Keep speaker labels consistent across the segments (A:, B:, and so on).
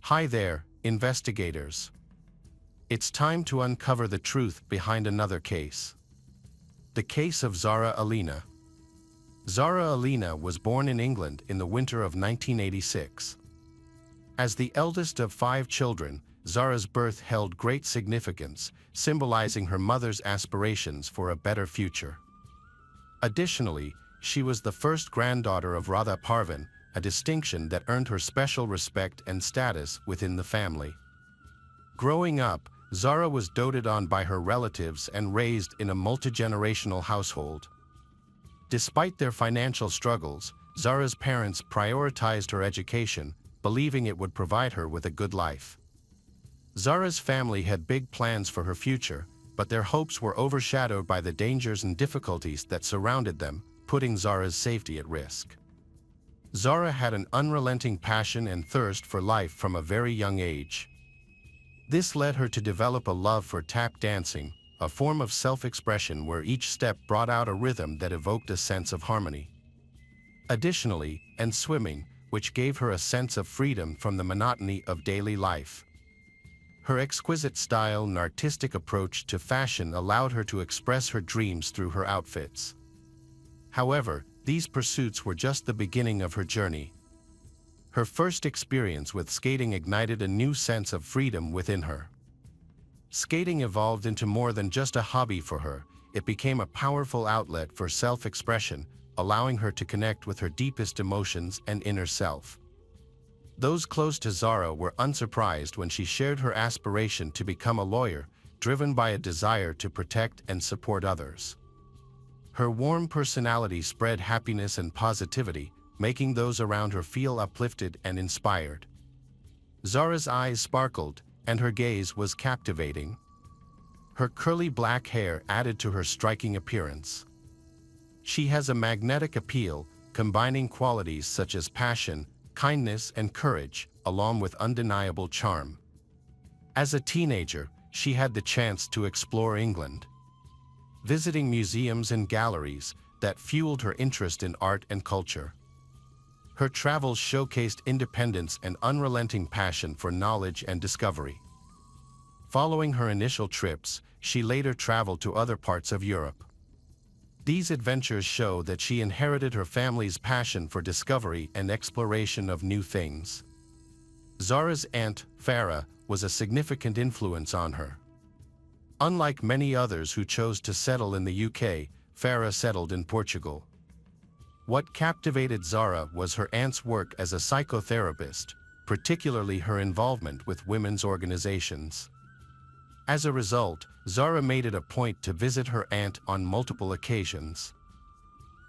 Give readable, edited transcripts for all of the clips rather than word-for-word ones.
A: Hi there, investigators. It's time to uncover the truth behind another case. The case of Zara Alina. Zara Alina was born in England in the winter of 1986. As the eldest of 5 children, Zara's birth held great significance, symbolizing her mother's aspirations for a better future. Additionally, she was the first granddaughter of Radha Parvin, a distinction that earned her special respect and status within the family. Growing up, Zara was doted on by her relatives and raised in a multi-generational household. Despite their financial struggles, Zara's parents prioritized her education, believing it would provide her with a good life. Zara's family had big plans for her future, but their hopes were overshadowed by the dangers and difficulties that surrounded them, putting Zara's safety at risk. Zara had an unrelenting passion and thirst for life from a very young age. This led her to develop a love for tap dancing, a form of self-expression where each step brought out a rhythm that evoked a sense of harmony. Additionally, and swimming, which gave her a sense of freedom from the monotony of daily life. Her exquisite style and artistic approach to fashion allowed her to express her dreams through her outfits. However, these pursuits were just the beginning of her journey. Her first experience with skating ignited a new sense of freedom within her. Skating evolved into more than just a hobby for her. It became a powerful outlet for self-expression, allowing her to connect with her deepest emotions and inner self. Those close to Zara were unsurprised when she shared her aspiration to become a lawyer, driven by a desire to protect and support others. Her warm personality spread happiness and positivity, making those around her feel uplifted and inspired. Zara's eyes sparkled, and her gaze was captivating. Her curly black hair added to her striking appearance. She has a magnetic appeal, combining qualities such as passion, kindness, and courage, along with undeniable charm. As a teenager, she had the chance to explore England, visiting museums and galleries that fueled her interest in art and culture. Her travels showcased independence and unrelenting passion for knowledge and discovery. Following her initial trips, she later traveled to other parts of Europe. These adventures show that she inherited her family's passion for discovery and exploration of new things. Zara's aunt, Farah, was a significant influence on her. Unlike many others who chose to settle in the UK, Farah settled in Portugal. What captivated Zara was her aunt's work as a psychotherapist, particularly her involvement with women's organizations. As a result, Zara made it a point to visit her aunt on multiple occasions.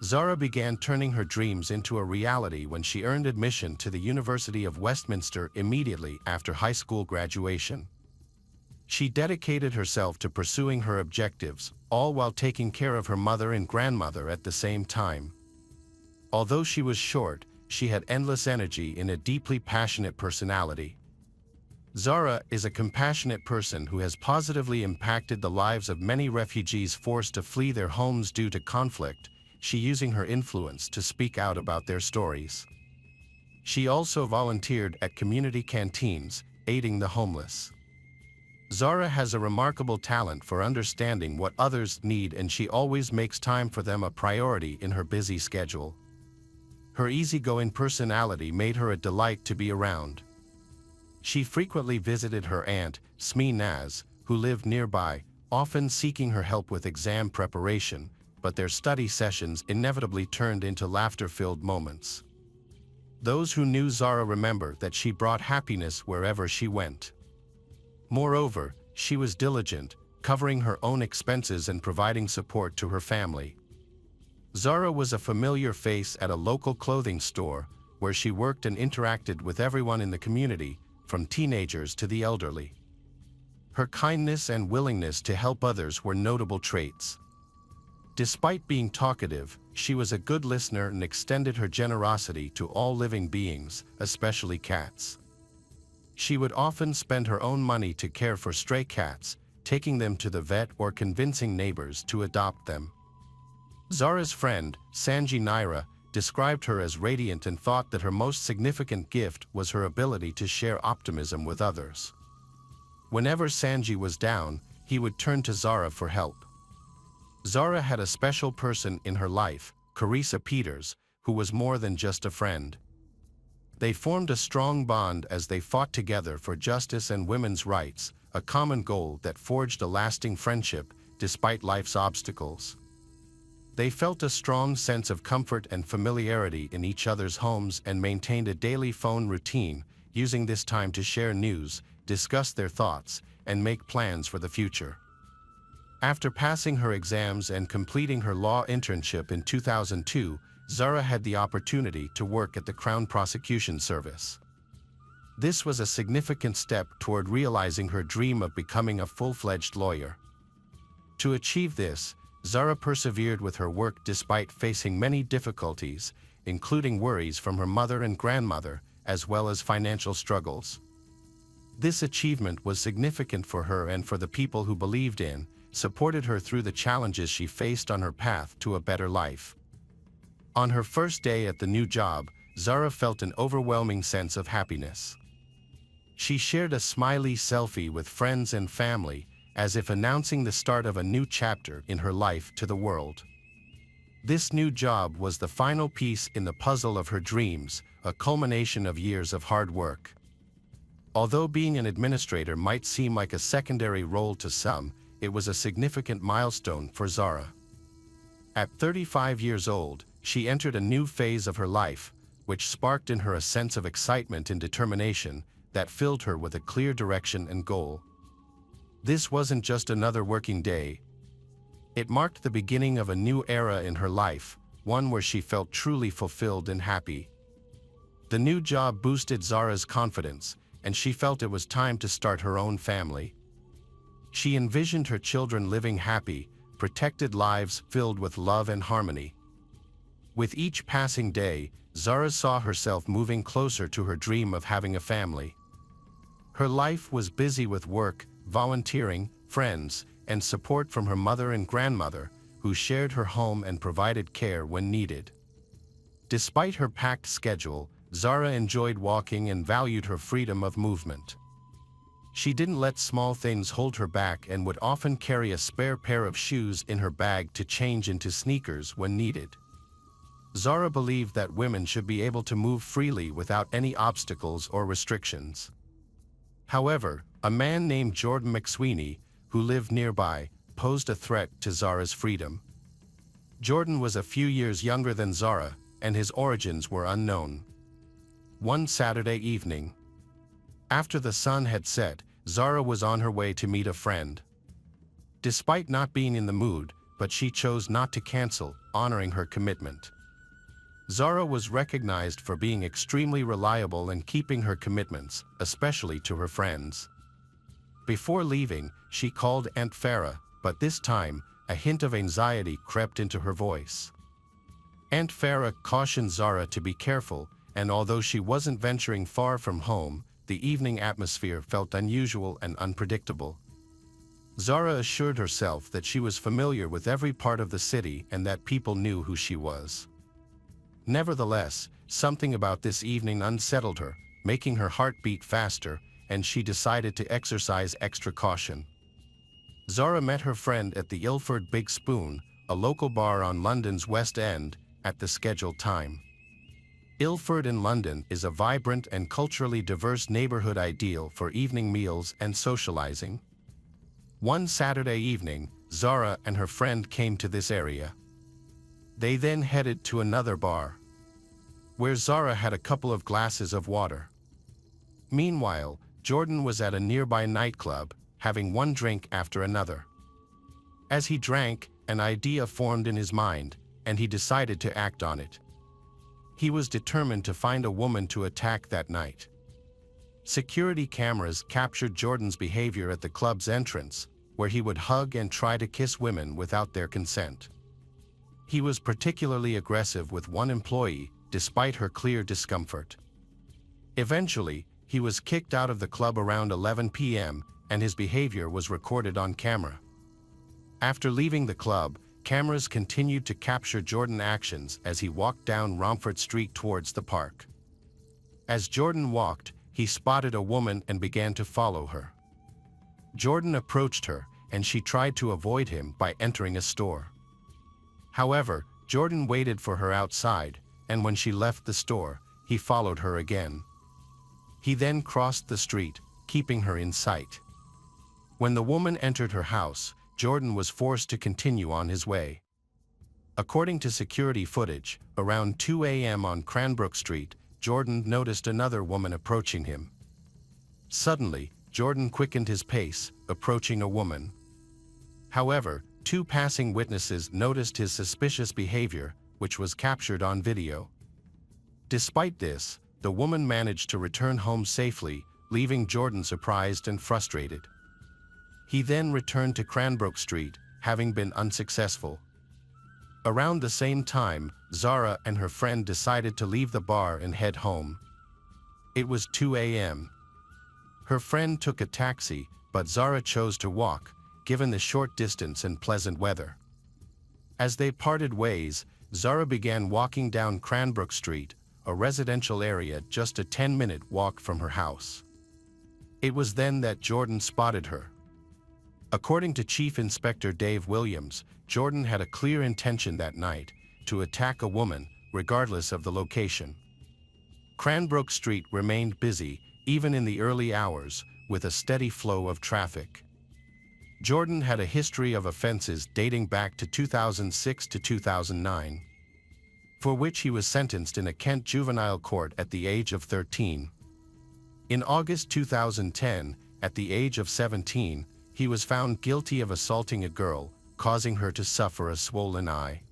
A: Zara began turning her dreams into a reality when she earned admission to the University of Westminster immediately after high school graduation. She dedicated herself to pursuing her objectives, all while taking care of her mother and grandmother at the same time. Although she was short, she had endless energy and a deeply passionate personality. Zara is a compassionate person who has positively impacted the lives of many refugees forced to flee their homes due to conflict, she using her influence to speak out about their stories. She also volunteered at community canteens, aiding the homeless. Zara has a remarkable talent for understanding what others need, and she always makes time for them a priority in her busy schedule. Her easygoing personality made her a delight to be around. She frequently visited her aunt, Smee Naz, who lived nearby, often seeking her help with exam preparation, but their study sessions inevitably turned into laughter-filled moments. Those who knew Zara remember that she brought happiness wherever she went. Moreover, she was diligent, covering her own expenses and providing support to her family. Zara was a familiar face at a local clothing store, where she worked and interacted with everyone in the community, from teenagers to the elderly. Her kindness and willingness to help others were notable traits. Despite being talkative, she was a good listener and extended her generosity to all living beings, especially cats. She would often spend her own money to care for stray cats, taking them to the vet or convincing neighbors to adopt them. Zara's friend, Sanji Naira, described her as radiant and thought that her most significant gift was her ability to share optimism with others. Whenever Sanji was down, he would turn to Zara for help. Zara had a special person in her life, Carissa Peters, who was more than just a friend. They formed a strong bond as they fought together for justice and women's rights, a common goal that forged a lasting friendship despite life's obstacles. They felt a strong sense of comfort and familiarity in each other's homes and maintained a daily phone routine, using this time to share news, discuss their thoughts, and make plans for the future. After passing her exams and completing her law internship in 2002, Zara had the opportunity to work at the Crown Prosecution Service. This was a significant step toward realizing her dream of becoming a full-fledged lawyer. To achieve this, Zara persevered with her work despite facing many difficulties, including worries from her mother and grandmother, as well as financial struggles. This achievement was significant for her and for the people who believed in, supported her through the challenges she faced on her path to a better life. On her first day at the new job, Zara felt an overwhelming sense of happiness. She shared a smiley selfie with friends and family, as if announcing the start of a new chapter in her life to the world. This new job was the final piece in the puzzle of her dreams, a culmination of years of hard work. Although being an administrator might seem like a secondary role to some, it was a significant milestone for Zara. At 35 years old, she entered a new phase of her life, which sparked in her a sense of excitement and determination that filled her with a clear direction and goal. This wasn't just another working day. It marked the beginning of a new era in her life, one where she felt truly fulfilled and happy. The new job boosted Zara's confidence, and she felt it was time to start her own family. She envisioned her children living happy, protected lives filled with love and harmony. With each passing day, Zara saw herself moving closer to her dream of having a family. Her life was busy with work, volunteering, friends, and support from her mother and grandmother, who shared her home and provided care when needed. Despite her packed schedule, Zara enjoyed walking and valued her freedom of movement. She didn't let small things hold her back and would often carry a spare pair of shoes in her bag to change into sneakers when needed. Zara believed that women should be able to move freely without any obstacles or restrictions. However, a man named Jordan McSweeney, who lived nearby, posed a threat to Zara's freedom. Jordan was a few years younger than Zara, and his origins were unknown. One Saturday evening, after the sun had set, Zara was on her way to meet a friend. Despite not being in the mood, but she chose not to cancel, honoring her commitment. Zara was recognized for being extremely reliable and keeping her commitments, especially to her friends. Before leaving, she called Aunt Farah, but this time, a hint of anxiety crept into her voice. Aunt Farah cautioned Zara to be careful, and although she wasn't venturing far from home, the evening atmosphere felt unusual and unpredictable. Zara assured herself that she was familiar with every part of the city and that people knew who she was. Nevertheless, something about this evening unsettled her, making her heart beat faster, and she decided to exercise extra caution. Zara met her friend at the Ilford Big Spoon, a local bar on London's West End, at the scheduled time. Ilford in London is a vibrant and culturally diverse neighborhood ideal for evening meals and socializing. One Saturday evening, Zara and her friend came to this area. They then headed to another bar, where Zara had a couple of glasses of water. Meanwhile, Jordan was at a nearby nightclub, having one drink after another. As he drank, an idea formed in his mind, and he decided to act on it. He was determined to find a woman to attack that night. Security cameras captured Jordan's behavior at the club's entrance, where he would hug and try to kiss women without their consent. He was particularly aggressive with one employee, despite her clear discomfort. Eventually, he was kicked out of the club around 11 p.m., and his behavior was recorded on camera. After leaving the club, cameras continued to capture Jordan's actions as he walked down Romford Street towards the park. As Jordan walked, he spotted a woman and began to follow her. Jordan approached her, and she tried to avoid him by entering a store. However, Jordan waited for her outside, and when she left the store, he followed her again. He then crossed the street, keeping her in sight. When the woman entered her house, Jordan was forced to continue on his way. According to security footage, around 2 a.m. on Cranbrook Street, Jordan noticed another woman approaching him. Suddenly, Jordan quickened his pace, approaching a woman. However, two passing witnesses noticed his suspicious behavior, which was captured on video. Despite this, the woman managed to return home safely, leaving Jordan surprised and frustrated. He then returned to Cranbrook Street, having been unsuccessful. Around the same time, Zara and her friend decided to leave the bar and head home. It was 2 a.m. Her friend took a taxi, but Zara chose to walk, given the short distance and pleasant weather. As they parted ways, Zara began walking down Cranbrook Street, a residential area just a 10-minute walk from her house. It was then that Jordan spotted her. According to Chief Inspector Dave Williams, Jordan had a clear intention that night to attack a woman, regardless of the location. Cranbrook Street remained busy, even in the early hours, with a steady flow of traffic. Jordan had a history of offenses dating back to 2006 to 2009, for which he was sentenced in a Kent juvenile court at the age of 13. In August 2010, at the age of 17, he was found guilty of assaulting a girl, causing her to suffer a swollen eye.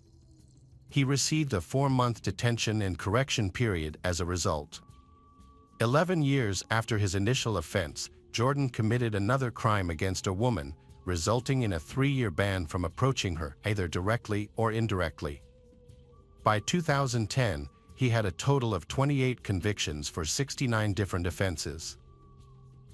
A: He received a 4-month detention and correction period as a result. 11 years after his initial offense, Jordan committed another crime against a woman, resulting in a 3-year ban from approaching her, either directly or indirectly. By 2010, he had a total of 28 convictions for 69 different offenses.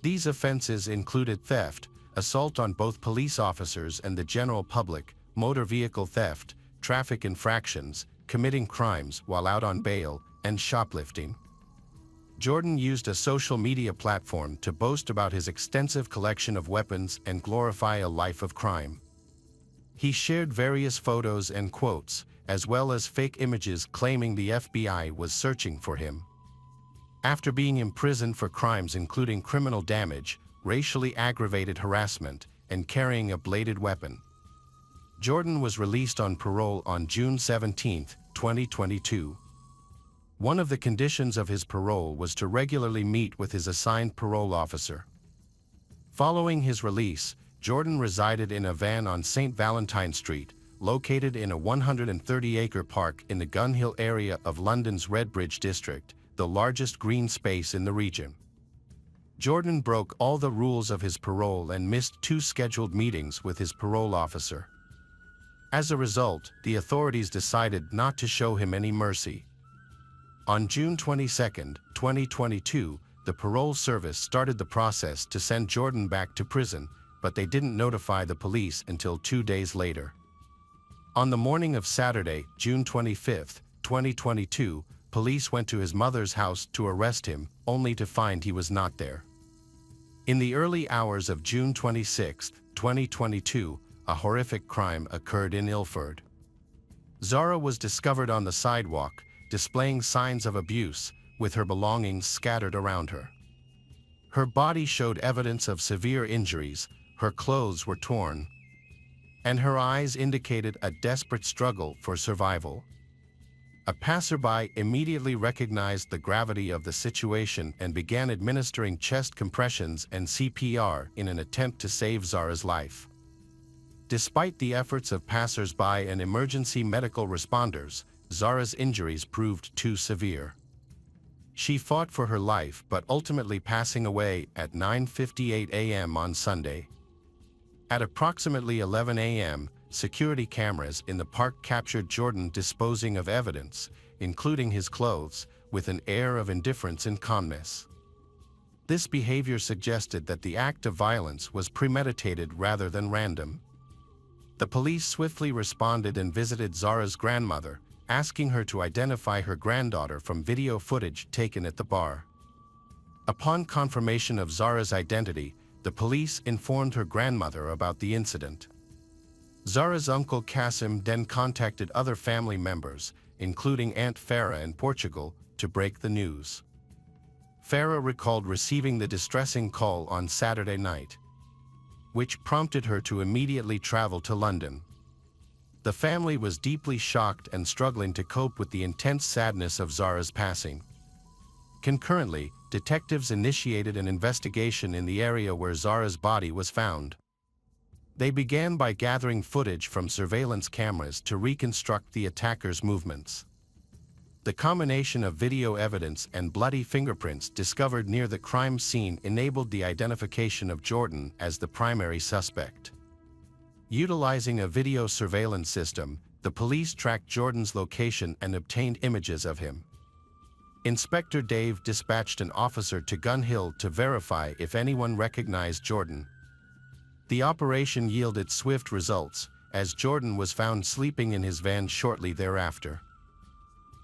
A: These offenses included theft, assault on both police officers and the general public, motor vehicle theft, traffic infractions, committing crimes while out on bail, and shoplifting. Jordan used a social media platform to boast about his extensive collection of weapons and glorify a life of crime. He shared various photos and quotes, as well as fake images claiming the FBI was searching for him. After being imprisoned for crimes including criminal damage, racially aggravated harassment, and carrying a bladed weapon, Jordan was released on parole on June 17, 2022. One of the conditions of his parole was to regularly meet with his assigned parole officer. Following his release, Jordan resided in a van on St. Valentine Street, located in a 130-acre park in the Gun Hill area of London's Redbridge district, the largest green space in the region. Jordan broke all the rules of his parole and missed 2 scheduled meetings with his parole officer. As a result, the authorities decided not to show him any mercy. On June 22, 2022, the parole service started the process to send Jordan back to prison, but they didn't notify the police until 2 days later. On the morning of Saturday, June 25, 2022, police went to his mother's house to arrest him, only to find he was not there. In the early hours of June 26, 2022, a horrific crime occurred in Ilford. Zara was discovered on the sidewalk, displaying signs of abuse, with her belongings scattered around her. Her body showed evidence of severe injuries, her clothes were torn, and her eyes indicated a desperate struggle for survival. A passerby immediately recognized the gravity of the situation and began administering chest compressions and CPR in an attempt to save Zara's life. Despite the efforts of passers-by and emergency medical responders, Zara's injuries proved too severe. She fought for her life but ultimately passing away at 9:58 a.m. on Sunday. At approximately 11 a.m., security cameras in the park captured Jordan disposing of evidence, including his clothes, with an air of indifference and calmness. This behavior suggested that the act of violence was premeditated rather than random. The police swiftly responded and visited Zara's grandmother, asking her to identify her granddaughter from video footage taken at the bar. Upon confirmation of Zara's identity, the police informed her grandmother about the incident. Zara's uncle Qasim then contacted other family members, including Aunt Farah in Portugal, to break the news. Farah recalled receiving the distressing call on Saturday night, which prompted her to immediately travel to London. The family was deeply shocked and struggling to cope with the intense sadness of Zara's passing. Concurrently, detectives initiated an investigation in the area where Zara's body was found. They began by gathering footage from surveillance cameras to reconstruct the attacker's movements. The combination of video evidence and bloody fingerprints discovered near the crime scene enabled the identification of Jordan as the primary suspect. Utilizing a video surveillance system, the police tracked Jordan's location and obtained images of him. Inspector Dave dispatched an officer to Gun Hill to verify if anyone recognized Jordan. The operation yielded swift results, as Jordan was found sleeping in his van shortly thereafter.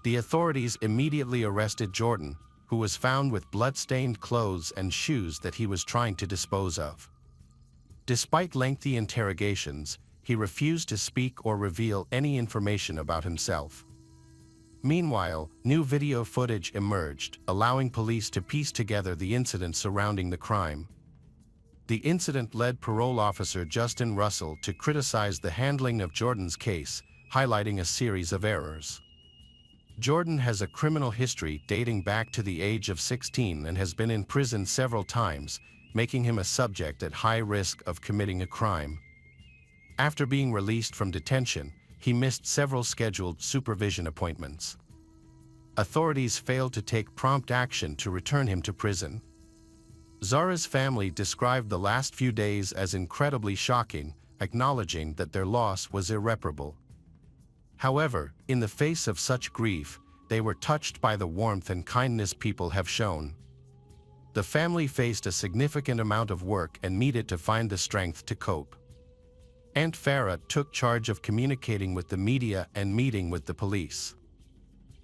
A: The authorities immediately arrested Jordan, who was found with blood-stained clothes and shoes that he was trying to dispose of. Despite lengthy interrogations, he refused to speak or reveal any information about himself. Meanwhile, new video footage emerged, allowing police to piece together the incident surrounding the crime. The incident led parole officer Justin Russell to criticize the handling of Jordan's case, highlighting a series of errors. Jordan has a criminal history dating back to the age of 16 and has been in prison several times, making him a subject at high risk of committing a crime. After being released from detention, he missed several scheduled supervision appointments. Authorities failed to take prompt action to return him to prison. Zara's family described the last few days as incredibly shocking, acknowledging that their loss was irreparable. However, in the face of such grief, they were touched by the warmth and kindness people have shown. The family faced a significant amount of work and needed to find the strength to cope. Aunt Farah took charge of communicating with the media and meeting with the police.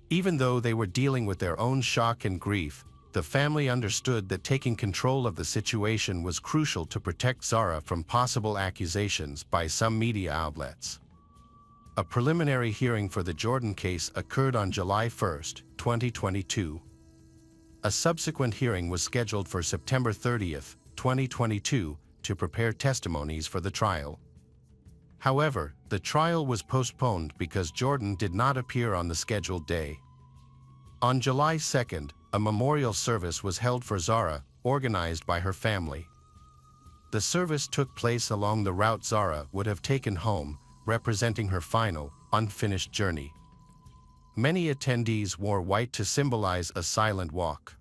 A: Even though they were dealing with their own shock and grief, the family understood that taking control of the situation was crucial to protect Zara from possible accusations by some media outlets. A preliminary hearing for the Jordan case occurred on July 1, 2022. A subsequent hearing was scheduled for September 30, 2022, to prepare testimonies for the trial. However, the trial was postponed because Jordan did not appear on the scheduled day. On July 2, a memorial service was held for Zara, organized by her family. The service took place along the route Zara would have taken home, representing her final, unfinished journey. Many attendees wore white to symbolize a silent walk.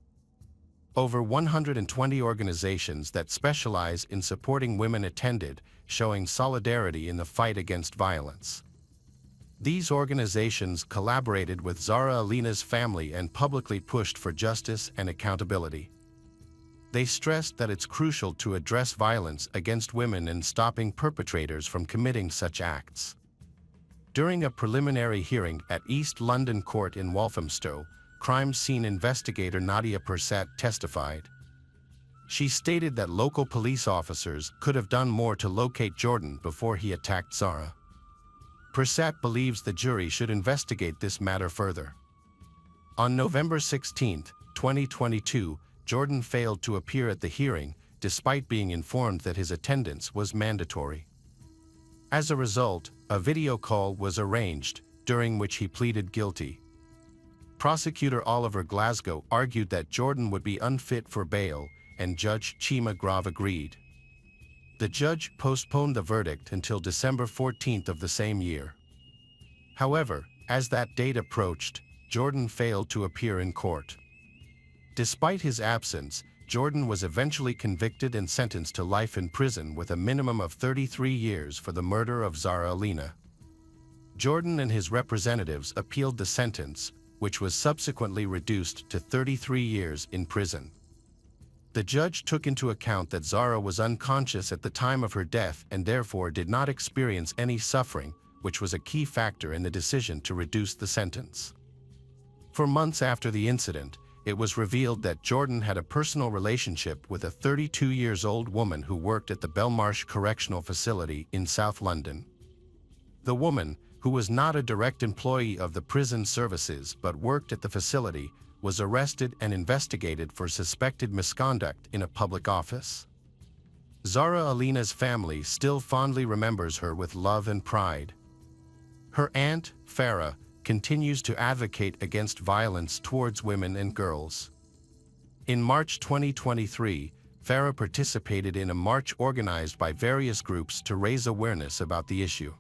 A: Over 120 organizations that specialize in supporting women attended, showing solidarity in the fight against violence. These organizations collaborated with Zara Alina's family and publicly pushed for justice and accountability. They stressed that it's crucial to address violence against women and stopping perpetrators from committing such acts. During a preliminary hearing at East London Court in Walthamstow, crime scene investigator Nadia Persat testified. She stated that local police officers could have done more to locate Jordan before he attacked Zara. Persat believes the jury should investigate this matter further. On November 16, 2022, Jordan failed to appear at the hearing, despite being informed that his attendance was mandatory. As a result, a video call was arranged, during which he pleaded guilty. Prosecutor Oliver Glasgow argued that Jordan would be unfit for bail, and Judge Chima Grave agreed. The judge postponed the verdict until December 14 of the same year. However, as that date approached, Jordan failed to appear in court. Despite his absence, Jordan was eventually convicted and sentenced to life in prison with a minimum of 33 years for the murder of Zara Alina. Jordan and his representatives appealed the sentence, which was subsequently reduced to 33 years in prison. The judge took into account that Zara was unconscious at the time of her death and therefore did not experience any suffering, which was a key factor in the decision to reduce the sentence. For months after the incident, it was revealed that Jordan had a personal relationship with a 32-year-old woman who worked at the Belmarsh Correctional Facility in South London. The woman, who was not a direct employee of the prison services but worked at the facility, was arrested and investigated for suspected misconduct in a public office. Zara Alina's family still fondly remembers her with love and pride. Her aunt, Farah, continues to advocate against violence towards women and girls. In March 2023, Farah participated in a march organized by various groups to raise awareness about the issue.